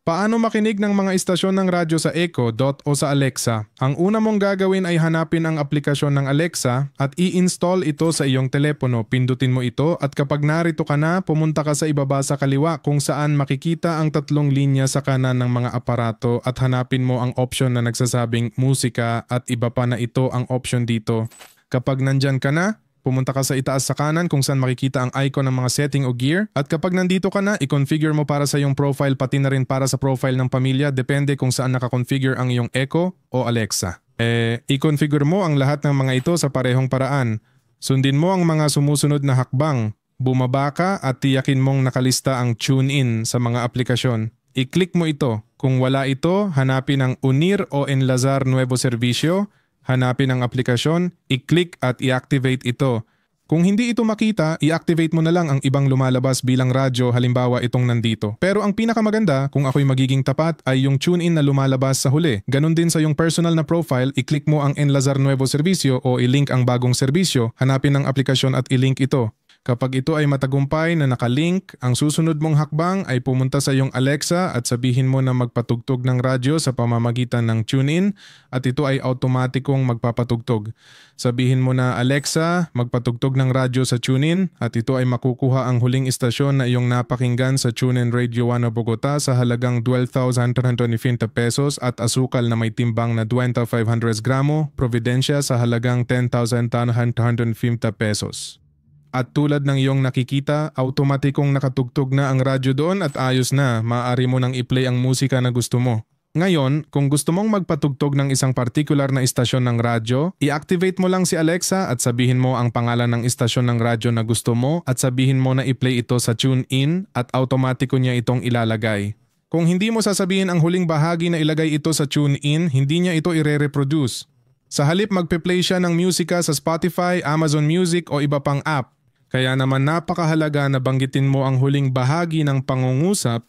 Paano makinig ng mga istasyon ng radyo sa Echo Dot o sa Alexa? Ang una mong gagawin ay hanapin ang aplikasyon ng Alexa at i-install ito sa iyong telepono. Pindutin mo ito at kapag narito ka na, pumunta ka sa ibaba sa kaliwa kung saan makikita ang tatlong linya sa kanan ng mga aparato at hanapin mo ang option na nagsasabing musika at iba pa na ito ang option dito. Kapag nandyan ka na, pumunta ka sa itaas sa kanan kung saan makikita ang icon ng mga setting o gear at kapag nandito ka na, i-configure mo para sa iyong profile pati na rin para sa profile ng pamilya depende kung saan nakakonfigure ang iyong Echo o Alexa. I-configure mo ang lahat ng mga ito sa parehong paraan. Sundin mo ang mga sumusunod na hakbang. Bumaba ka at tiyakin mong nakalista ang TuneIn sa mga aplikasyon. I-click mo ito. Kung wala ito, hanapin ang Unir o Enlazar Nuevo Servicio. Hanapin ang aplikasyon, i-click at i-activate ito. Kung hindi ito makita, i-activate mo na lang ang ibang lumalabas bilang radyo, halimbawa itong nandito. Pero ang pinakamaganda, kung ako'y magiging tapat, ay yung tune-in na lumalabas sa huli. Ganon din sa yung personal na profile, i-click mo ang Enlazar Nuevo Servicio o i-link ang bagong serbisyo, hanapin ang aplikasyon at i-link ito. Kapag ito ay matagumpay na nakalink, ang susunod mong hakbang ay pumunta sa iyong Alexa at sabihin mo na magpatugtog ng radyo sa pamamagitan ng TuneIn at ito ay automatikong magpapatugtog. Sabihin mo na, Alexa, magpatugtog ng radyo sa TuneIn at ito ay makukuha ang huling istasyon na iyong napakinggan sa TuneIn Radio 1 Bogota sa halagang 12,320 pesos at asukal na may timbang na 2,500 gramo, Providencia sa halagang 10,950 pesos. At tulad ng iyong nakikita, automatikong nakatugtog na ang radyo doon at ayos na, maaari mo nang i-play ang musika na gusto mo. Ngayon, kung gusto mong magpatugtog ng isang particular na istasyon ng radyo, i-activate mo lang si Alexa at sabihin mo ang pangalan ng istasyon ng radyo na gusto mo at sabihin mo na i-play ito sa TuneIn at automatiko niya itong ilalagay. Kung hindi mo sasabihin ang huling bahagi na ilagay ito sa TuneIn, hindi niya ito ire-reproduce. Sa halip magpe-play siya ng musika sa Spotify, Amazon Music o iba pang app. Kaya naman napakahalaga na banggitin mo ang huling bahagi ng pangungusap